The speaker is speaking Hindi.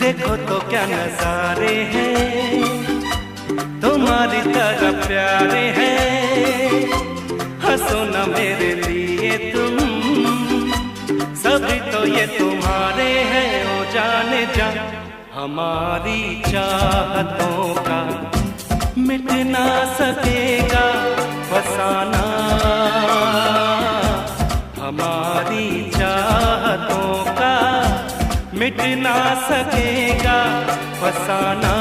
देखो तो क्या नजारे हैं, तुम्हारी तरह प्यारे हैं। हंसो ना मेरे लिए तुम, सभी तो ये तुम्हारे हैं। ओ जाने जा, हमारी चाहतों का मिट ना सकेगा फसाना। हमारी चाहतों का मिट ना सकेगा फसाना।